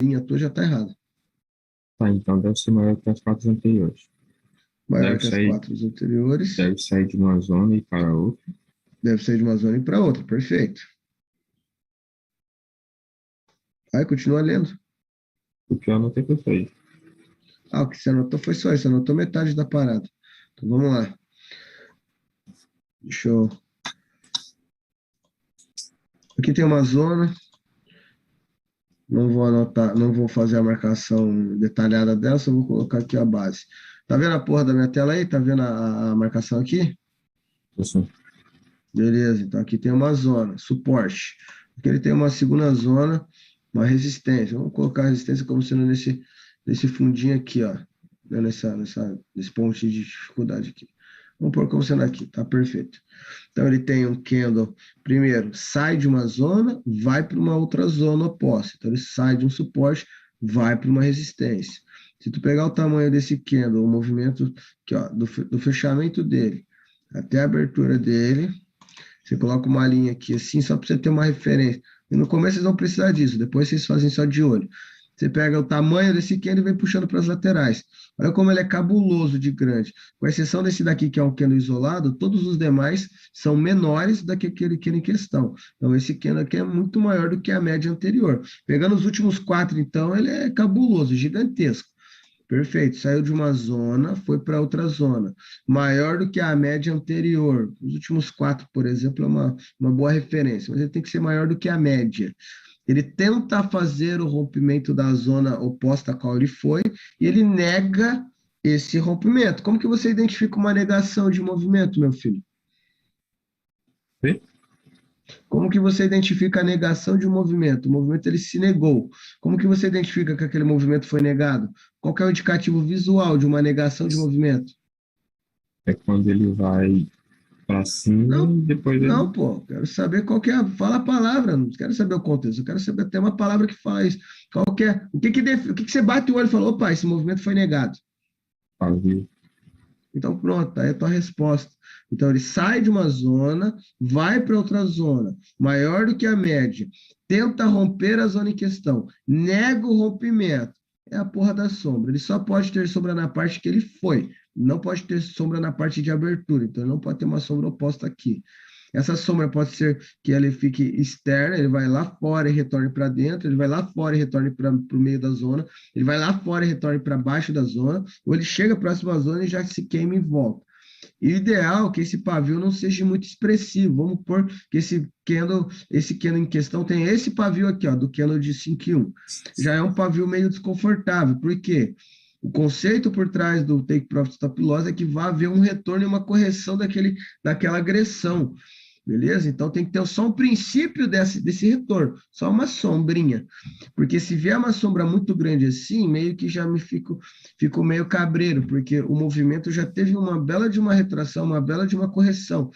linha tua já está errada. Tá, então deve ser maior que as quatro anteriores. Maior Deve que as sair, quatro anteriores, deve sair de uma zona e ir para outra. deve ser de uma zona e para outra. Perfeito. Aí, continua lendo. O que eu anotei foi isso. Ah, o que você anotou foi só isso. Você anotou metade da parada. Então, vamos lá. Deixa eu... Aqui tem uma zona. Não vou anotar, não vou fazer a marcação detalhada dela, só vou colocar aqui a base. Tá vendo a porra da minha tela aí? Tá vendo a marcação aqui? Assim, Beleza, então aqui tem uma zona, suporte. Aqui ele tem uma segunda zona, uma resistência. Vamos colocar a resistência como sendo nesse fundinho aqui, ó. Né, nesse ponto de dificuldade aqui. Vamos pôr como sendo aqui, tá perfeito. Então ele tem um candle, primeiro, sai de uma zona, vai para uma outra zona oposta. Então ele sai de um suporte, vai para uma resistência. Se tu pegar o tamanho desse candle, o movimento aqui, ó, do fechamento dele até a abertura dele, você coloca uma linha aqui assim, só para você ter uma referência. E no começo vocês vão precisar disso, depois vocês fazem só de olho. Você pega o tamanho desse candle e vem puxando para as laterais. Olha como ele é cabuloso de grande. Com exceção desse daqui, que é um candle isolado, todos os demais são menores do que aquele candle em questão. Então, esse candle aqui é muito maior do que a média anterior. Pegando os últimos quatro, então, ele é cabuloso, gigantesco. Perfeito, saiu de uma zona, foi para outra zona, maior do que a média anterior. Os últimos quatro, por exemplo, é uma boa referência, mas ele tem que ser maior do que a média. Ele tenta fazer o rompimento da zona oposta a qual ele foi, e ele nega esse rompimento. Como que você identifica uma negação de movimento, meu filho? vê? Como que você identifica a negação de um movimento? O movimento ele se negou. Como que você identifica que aquele movimento foi negado? Qual que é o indicativo visual de uma negação de movimento? É quando ele vai para cima Não, e depois não, ele. pô. Quero saber qual que é Fala a palavra, não quero saber o contexto. Eu quero saber até uma palavra que fala isso. Qual que é? O que que você bate o olho e fala, opa, esse movimento foi negado. Pavio. Então, pronto, tá aí a tua resposta. Então, ele sai de uma zona, vai para outra zona, maior do que a média, tenta romper a zona em questão, nega o rompimento. É a porra da sombra. Ele só pode ter sombra na parte que ele foi, não pode ter sombra na parte de abertura. Então, ele não pode ter uma sombra oposta aqui. Essa sombra pode ser que ele fique externa, ele vai lá fora e retorne para dentro, ele vai lá fora e retorne para o meio da zona, ele vai lá fora e retorne para baixo da zona, ou ele chega próximo à zona e já se queima e volta. E o ideal é que esse pavio não seja muito expressivo. Vamos supor que esse candle em questão tem esse pavio aqui, ó, do candle de 5 e 1. Já é um pavio meio desconfortável. Por quê? O conceito por trás do Take Profit Stop Loss é que vai haver um retorno e uma correção daquela agressão. Beleza? Então tem que ter só um princípio desse retorno, só uma sombrinha. Porque se vier uma sombra muito grande assim, meio que já fico meio cabreiro, porque o movimento já teve uma bela de uma retração, uma bela de uma correção.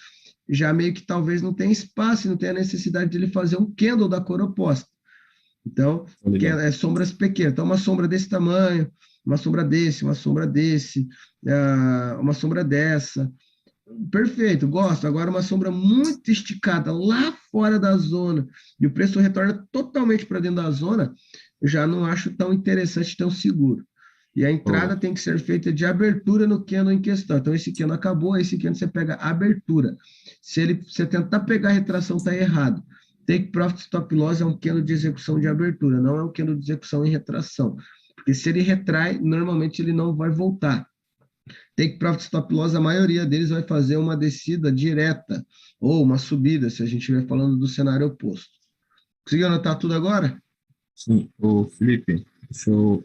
Já meio que talvez não tenha espaço, não tenha necessidade de ele fazer um candle da cor oposta. Então, Tá ligado? sombras pequenas. Então, uma sombra desse tamanho, uma sombra desse, uma sombra dessa. Perfeito, gosto. Agora, uma sombra muito esticada lá fora da zona e o preço retorna totalmente para dentro da zona, eu já não acho tão interessante, tão seguro. E a entrada Pô, tem que ser feita de abertura no candle em questão. Então, esse candle acabou, esse candle você pega a abertura. Se você tentar pegar a retração, está errado. Take Profit Stop Loss é um candle de execução de abertura, não é um candle de execução em retração. Porque se ele retrai, normalmente ele não vai voltar. Take Profit Stop Loss, a maioria deles vai fazer uma descida direta ou uma subida, se a gente estiver falando do cenário oposto. Conseguiu anotar tudo agora? sim, o Felipe, deixa eu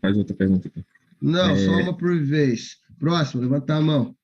fazer outra pergunta aqui. Não, só É, uma por vez. Próximo, levantar a mão.